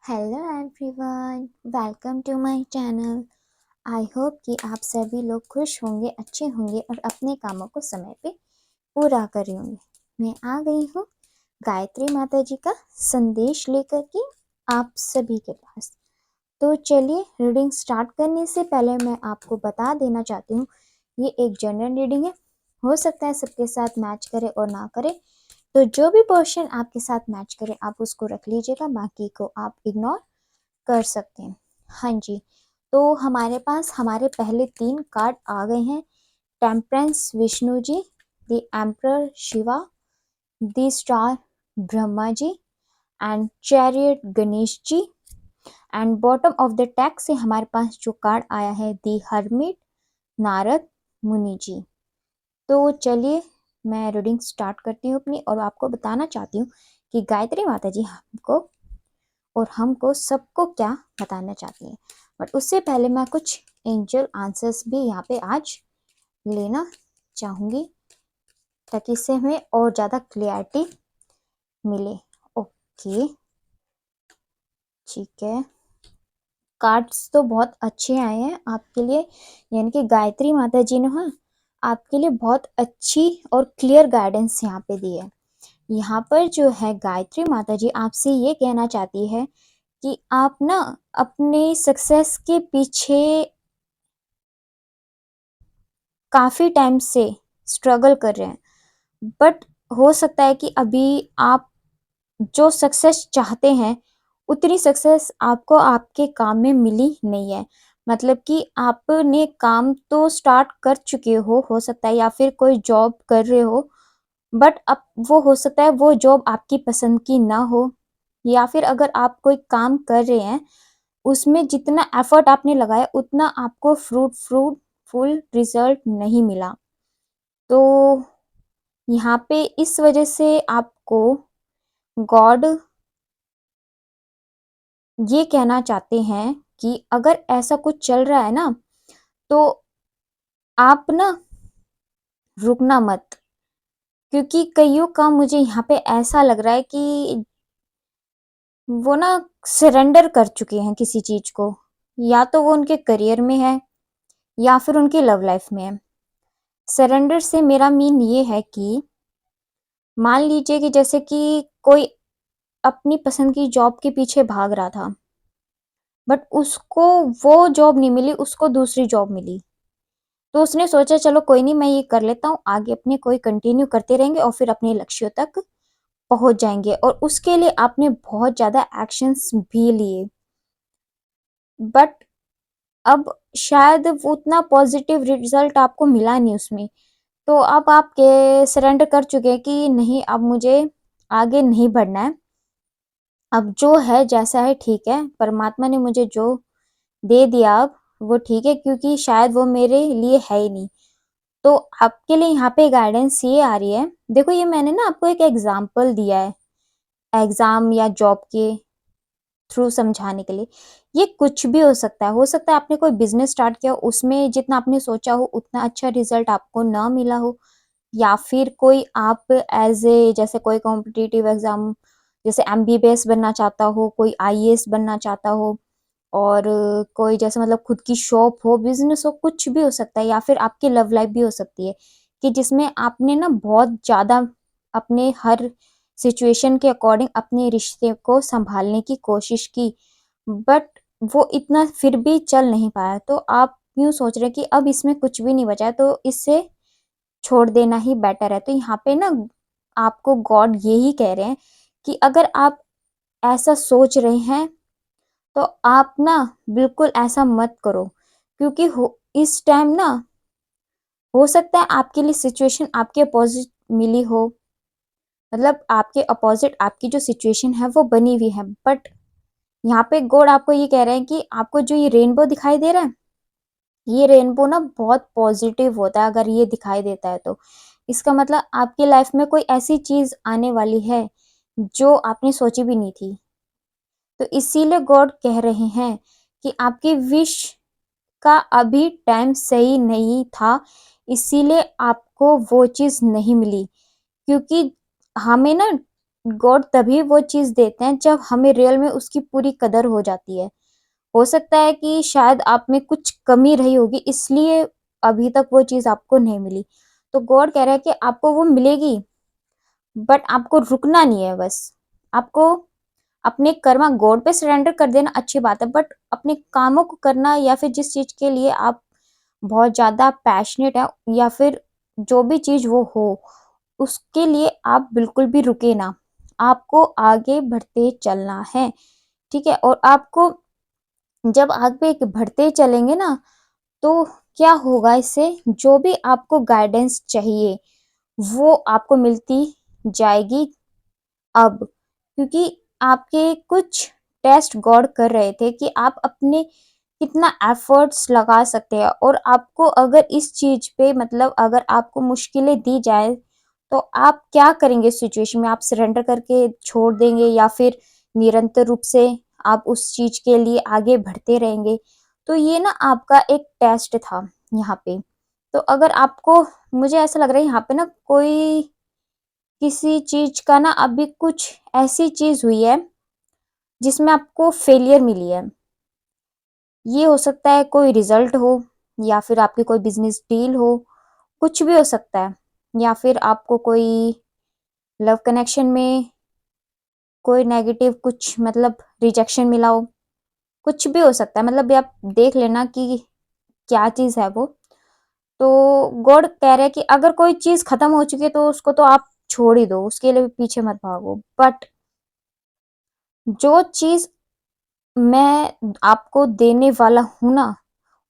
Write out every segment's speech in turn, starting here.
Hello everyone, welcome to my channel. I hope कि आप सभी लोग खुश होंगे, अच्छे होंगे और अपने कामों को समय पे पूरा कर रहे होंगे। मैं आ गई हूँ गायत्री माता जी का संदेश लेकर के आप सभी के पास। तो चलिए, रीडिंग स्टार्ट करने से पहले मैं आपको बता देना चाहती हूँ, ये एक जनरल रीडिंग है। हो सकता है सबके साथ मैच करे और ना करे, तो जो भी पोर्शन आपके साथ मैच करे आप उसको रख लीजिएगा, बाकी को आप इग्नोर कर सकते हैं। हाँ जी, तो हमारे पास हमारे पहले 3 कार्ड आ गए हैं। Temperance Vishnu ji, the emperor Shiva, the star Brahma ji and chariot Ganesh ji. And bottom of the tag से हमारे पास जो कार्ड आया है, द हर्मिट नारद मुनि जी। तो चलिए, मैं रीडिंग स्टार्ट करती हूँ अपनी, और आपको बताना चाहती हूँ कि गायत्री माता जी हमको और हमको सबको क्या बताना चाहती है। बट उससे पहले मैं कुछ एंजल आंसर्स भी यहाँ पे आज लेना चाहूँगी, ताकि इससे हमें और ज़्यादा क्लियरिटी मिले। ओके, ठीक है। कार्ड्स तो बहुत अच्छे आए हैं आपके लिए, यानी कि गायत्री माता जी ने आपके लिए बहुत अच्छी और क्लियर गाइडेंस यहाँ पे दी है। यहाँ पर जो है गायत्री माता जी आपसे ये कहना चाहती है कि आप ना अपने सक्सेस के पीछे काफ़ी टाइम से स्ट्रगल कर रहे हैं, बट हो सकता है कि अभी आप जो सक्सेस चाहते हैं उतनी सक्सेस आपको आपके काम में मिली नहीं है। मतलब कि आपने काम तो स्टार्ट कर चुके हो सकता है, या फिर कोई जॉब कर रहे हो, बट अब वो हो सकता है वो जॉब आपकी पसंद की ना हो, या फिर अगर आप कोई काम कर रहे हैं उसमें जितना एफर्ट आपने लगाया उतना आपको फ्रूटफुल रिजल्ट नहीं मिला। तो यहाँ पे इस वजह से आपको गॉड ये कहना चाहते हैं कि अगर ऐसा कुछ चल रहा है ना, तो आप ना रुकना मत, क्योंकि कईयों का मुझे यहाँ पे ऐसा लग रहा है कि वो ना सरेंडर कर चुके हैं किसी चीज को, या तो वो उनके करियर में है या फिर उनकी लव लाइफ में है। सरेंडर से मेरा मीन ये है कि मान लीजिए कि जैसे कि कोई अपनी पसंद की जॉब के पीछे भाग रहा था, बट उसको वो जॉब नहीं मिली, उसको दूसरी जॉब मिली। तो उसने सोचा चलो कोई नहीं, मैं ये कर लेता हूँ, आगे अपने कोई कंटिन्यू करते रहेंगे और फिर अपने लक्ष्यों तक पहुंच जाएंगे। और उसके लिए आपने बहुत ज़्यादा एक्शंस भी लिए, बट अब शायद वो उतना पॉजिटिव रिजल्ट आपको मिला नहीं उसमें। तो अब आप के सरेंडर कर चुके हैं कि नहीं, अब मुझे आगे नहीं बढ़ना है, अब जो है जैसा है ठीक है, परमात्मा ने मुझे जो दे दिया अब वो ठीक है, क्योंकि शायद वो मेरे लिए है ही नहीं। तो आपके लिए यहाँ पे गाइडेंस ये आ रही है, देखो ये मैंने ना आपको एक एग्जाम्पल दिया है एग्जाम या जॉब के थ्रू समझाने के लिए। ये कुछ भी हो सकता है आपने कोई बिजनेस स्टार्ट किया, उसमें जितना आपने सोचा हो उतना अच्छा रिजल्ट आपको ना मिला हो, या फिर कोई आप एज ए जैसे कोई कॉम्पिटिटिव एग्जाम जैसे एमबीबीएस बनना चाहता हो, कोई आईएएस बनना चाहता हो, और कोई जैसे मतलब खुद की शॉप हो, बिजनेस हो, कुछ भी हो सकता है, या फिर आपकी लव लाइफ भी हो सकती है कि जिसमें आपने ना बहुत ज़्यादा अपने हर सिचुएशन के अकॉर्डिंग अपने रिश्ते को संभालने की कोशिश की, बट वो इतना फिर भी चल नहीं पाया। तो आप यूँ सोच रहे कि अब इसमें कुछ भी नहीं बचा है, तो इससे छोड़ देना ही बेटर है। तो यहाँ पे ना आपको गॉड यही कह रहे हैं कि अगर आप ऐसा सोच रहे हैं तो आप ना बिल्कुल ऐसा मत करो, क्योंकि इस टाइम ना हो सकता है आपके लिए सिचुएशन आपके अपोजिट मिली हो, मतलब आपके अपोजिट आपकी जो सिचुएशन है वो बनी हुई है, बट यहाँ पे गॉड आपको ये कह रहे हैं कि आपको जो ये रेनबो दिखाई दे रहा है, ये रेनबो ना बहुत पॉजिटिव होता है। अगर ये दिखाई देता है तो इसका मतलब आपकी लाइफ में कोई ऐसी चीज आने वाली है जो आपने सोची भी नहीं थी। तो इसीलिए गॉड कह रहे हैं कि आपकी विश का अभी टाइम सही नहीं था, इसीलिए आपको वो चीज नहीं मिली। क्योंकि हमें ना गॉड तभी वो चीज़ देते हैं जब हमें रियल में उसकी पूरी कदर हो जाती है। हो सकता है कि शायद आप में कुछ कमी रही होगी, इसलिए अभी तक वो चीज़ आपको नहीं मिली। तो गॉड कह रहा है कि आपको वो मिलेगी, बट आपको रुकना नहीं है बस। आपको अपने कर्मा गॉड पे सरेंडर कर देना अच्छी बात है, बट अपने कामों को करना या फिर जिस चीज़ के लिए आप बहुत ज़्यादा पैशनेट है या फिर जो भी चीज़ वो हो, उसके लिए आप बिल्कुल भी रुके ना। आपको आगे बढ़ते चलना है, ठीक है? और आपको जब आगे बढ़ते चलेंगे ना, तो क्या होगा इससे, जो भी आपको गाइडेंस चाहिए, वो आपको मिलती जाएगी अब। क्योंकि आपके कुछ टेस्ट गॉड कर रहे थे कि आप अपने कितना एफर्ट्स लगा सकते हैं, और आपको अगर इस चीज पे मतलब अगर आपको मुश्किलें दी जाए तो आप क्या करेंगे इस सिचुएशन में? आप सरेंडर करके छोड़ देंगे या फिर निरंतर रूप से आप उस चीज के लिए आगे बढ़ते रहेंगे? तो ये ना आपका एक टेस्ट था यहाँ पे। तो अगर आपको, मुझे ऐसा लग रहा है यहाँ पे ना कोई किसी चीज का ना अभी कुछ ऐसी चीज हुई है जिसमें आपको फेलियर मिली है। ये हो सकता है कोई रिजल्ट हो, या फिर आपकी कोई बिजनेस डील हो, कुछ भी हो सकता है। या फिर आपको कोई लव कनेक्शन में कोई नेगेटिव कुछ मतलब रिजेक्शन मिला हो, कुछ भी हो सकता है। मतलब ये आप देख लेना कि क्या चीज है वो। तो गॉड कह रहे हैं कि अगर कोई चीज खत्म हो चुकी है तो उसको तो आप छोड़ ही दो, उसके लिए पीछे मत भागो। बट जो चीज मैं आपको देने वाला हूं ना,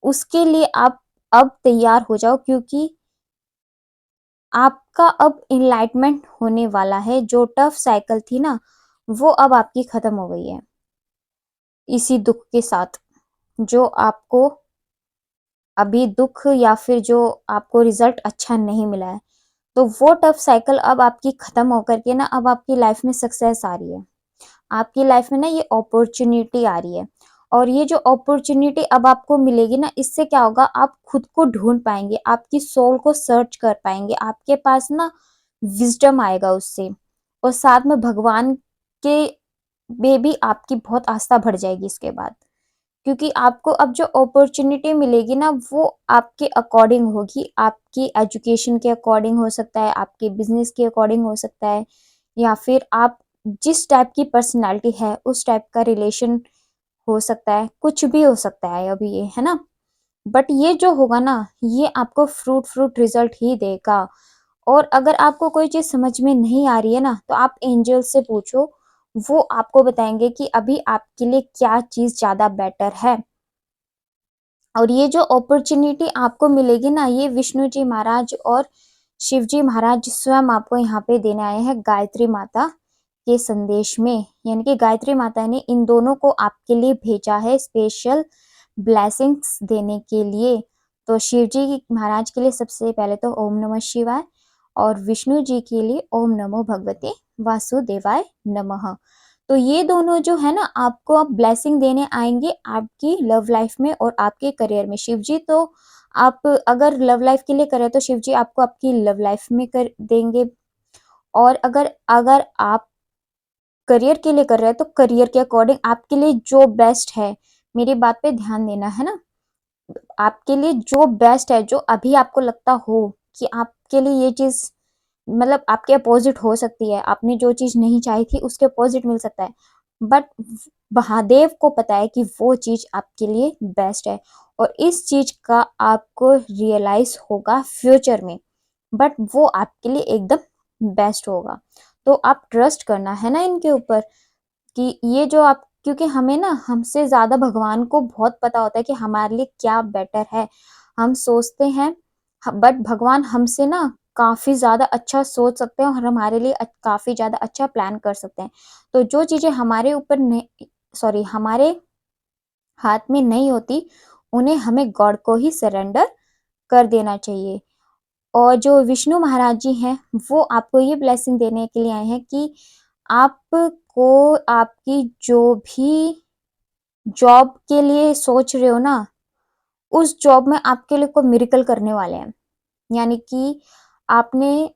उसके लिए आप अब तैयार हो जाओ, क्योंकि आपका अब इनलाइटमेंट होने वाला है। जो टफ साइकिल थी ना, वो अब आपकी खत्म हो गई है इसी दुख के साथ। जो आपको अभी दुख या फिर जो आपको रिजल्ट अच्छा नहीं मिला है, तो वो टफ साइकिल अब आपकी खत्म होकर के ना अब आपकी लाइफ में सक्सेस आ रही है। आपकी लाइफ में ना ये अपॉर्चुनिटी आ रही है। और ये जो अपॉर्चुनिटी अब आपको मिलेगी ना, इससे क्या होगा, आप खुद को ढूंढ पाएंगे, आपकी सोल को सर्च कर पाएंगे, आपके पास ना विजडम आएगा उससे। और साथ में भगवान के में भी आपकी बहुत आस्था बढ़ जाएगी इसके बाद। क्योंकि आपको अब जो अपॉर्चुनिटी मिलेगी ना, वो आपके अकॉर्डिंग होगी, आपकी एजुकेशन के अकॉर्डिंग हो सकता है, आपके बिजनेस के अकॉर्डिंग हो सकता है, या फिर आप जिस टाइप की पर्सनालिटी है उस टाइप का रिलेशन हो सकता है, कुछ भी हो सकता है अभी ये, है ना? बट ये जो होगा ना, ये आपको फ्रूट फ्रूट रिजल्ट ही देगा। और अगर आपको कोई चीज समझ में नहीं आ रही है ना, तो आप एंजल से पूछो, वो आपको बताएंगे कि अभी आपके लिए क्या चीज ज्यादा बेटर है। और ये जो अपॉर्चुनिटी आपको मिलेगी ना, ये विष्णु जी महाराज और शिव जी महाराज स्वयं आपको यहाँ पे देने आए हैं गायत्री माता के संदेश में। यानी कि गायत्री माता ने इन दोनों को आपके लिए भेजा है स्पेशल ब्लेसिंग्स देने के लिए। तो शिव जी महाराज के लिए सबसे पहले तो ओम नमः शिवाय, और विष्णु जी के लिए ओम नमो भगवते वासुदेवाय नमः। तो ये दोनों जो है ना, आपको अब ब्लेसिंग देने आएंगे आपकी लव लाइफ में और आपके करियर में। शिव जी तो आप अगर लव लाइफ के लिए करें तो शिव जी आपको आपकी लव लाइफ में कर देंगे। और अगर अगर आप करियर के लिए कर रहे हैं तो करियर के अकॉर्डिंग आपके लिए जो बेस्ट है, मेरी बात पे ध्यान देना है ना, आपके लिए जो बेस्ट है, जो अभी आपको लगता हो कि आपके लिए ये चीज मतलब आपके अपोजिट हो सकती है, आपने जो चीज नहीं चाही थी उसके अपोजिट मिल सकता है, बट महादेव को पता है कि वो चीज आपके लिए बेस्ट है। और इस चीज का आपको रियलाइज होगा फ्यूचर में, बट वो आपके लिए एकदम बेस्ट होगा। तो आप ट्रस्ट करना है ना इनके ऊपर, कि ये जो आप, क्योंकि हमें ना हमसे ज्यादा भगवान को बहुत पता होता है कि हमारे लिए क्या बेटर है। हम सोचते हैं, बट भगवान हमसे ना काफी ज्यादा अच्छा सोच सकते हैं और हमारे लिए काफी ज्यादा अच्छा प्लान कर सकते हैं। तो जो चीजें हमारे ऊपर नहीं, सॉरी, हमारे हाथ में नहीं होती, उन्हें हमें गॉड को ही सरेंडर कर देना चाहिए। और जो विष्णु महाराज जी हैं, वो आपको ये ब्लेसिंग देने के लिए आए हैं कि आपको आपकी जो भी जॉब के लिए सोच रहे हो ना, उस जॉब में आपके लिए कोई मिरेकल करने वाले हैं। यानी कि आपने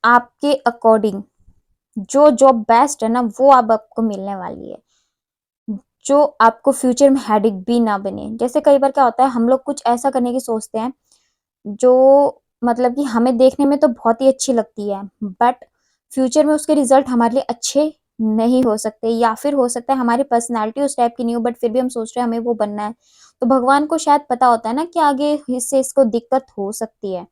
आपके अकॉर्डिंग, जो जॉब बेस्ट है ना वो अब आपको मिलने वाली है, जो आपको फ्यूचर में हेडेक भी ना बने। जैसे कई बार क्या होता है, हम लोग कुछ ऐसा करने की सोचते हैं जो मतलब कि हमें देखने में तो बहुत ही अच्छी लगती है, बट फ्यूचर में उसके रिजल्ट हमारे लिए अच्छे नहीं हो सकते, या फिर हो सकता है हमारी पर्सनैलिटी उस टाइप की नहीं हो, बट फिर भी हम सोच रहे हैं हमें वो बनना है। तो भगवान को शायद पता होता है ना कि आगे इससे इसको दिक्कत हो सकती है,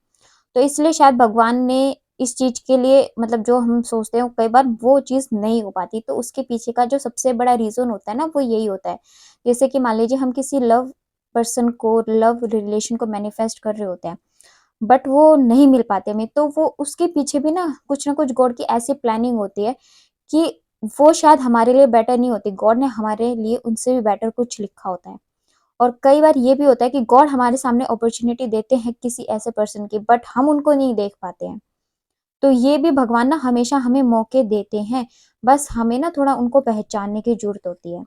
तो इसलिए शायद भगवान ने इस चीज के लिए, मतलब जो हम सोचते हैं कई बार वो चीज नहीं हो पाती, तो उसके पीछे का जो सबसे बड़ा रीजन होता है ना वो यही होता है। जैसे कि मान लीजिए हम किसी लव पर्सन को, लव रिलेशन को मैनिफेस्ट कर रहे होते हैं, बट वो नहीं मिल पाते हमें, तो वो उसके पीछे भी ना कुछ गॉड की ऐसी प्लानिंग होती है कि वो शायद हमारे लिए बेटर नहीं होती, गॉड ने हमारे लिए उनसे भी बेटर कुछ लिखा होता है। और कई बार ये भी होता है कि गॉड हमारे सामने अपॉर्चुनिटी देते हैं किसी ऐसे पर्सन की, बट हम उनको नहीं देख पाते हैं। तो ये भी भगवान ना हमेशा हमें मौके देते हैं, बस हमें ना थोड़ा उनको पहचानने की जरूरत होती है।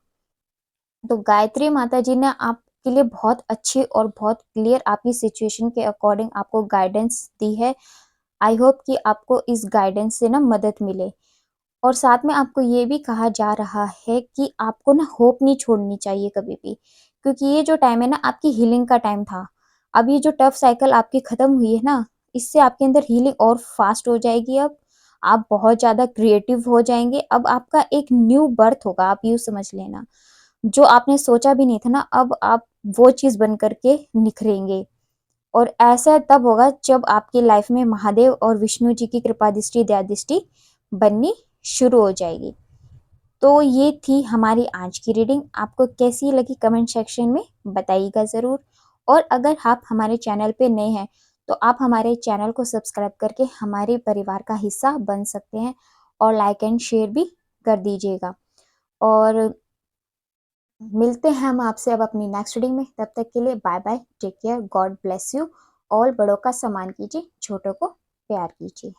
तो गायत्री माता जी ने आपके लिए बहुत अच्छी और बहुत क्लियर आपकी सिचुएशन के अकॉर्डिंग आपको गाइडेंस दी है। आई होप कि आपको इस गाइडेंस से ना मदद मिले। और साथ में आपको ये भी कहा जा रहा है कि आपको ना होप नहीं छोड़नी चाहिए कभी भी, क्योंकि ये जो टाइम है ना आपकी हीलिंग का टाइम था। अब ये जो टफ साइकिल आपकी खत्म हुई है ना, इससे आपके अंदर हीलिंग और फास्ट हो जाएगी। अब आप बहुत ज्यादा क्रिएटिव हो जाएंगे, अब आपका एक न्यू बर्थ होगा, आप यूँ समझ लेना। जो आपने सोचा भी नहीं था ना, अब आप वो चीज बन करके निखरेंगे। और ऐसा तब होगा जब आपकी लाइफ में महादेव और विष्णु जी की कृपा दृष्टि दया दृष्टि बननी शुरू हो जाएगी। तो ये थी हमारी आज की रीडिंग। आपको कैसी लगी कमेंट सेक्शन में बताइएगा ज़रूर। और अगर आप हमारे चैनल पे नए हैं तो आप हमारे चैनल को सब्सक्राइब करके हमारे परिवार का हिस्सा बन सकते हैं, और लाइक एंड शेयर भी कर दीजिएगा। और मिलते हैं हम आपसे अब अपनी नेक्स्ट रीडिंग में। तब तक के लिए bye bye, take care, God bless you. All बड़ों का सम्मान कीजिए, छोटों को प्यार कीजिए।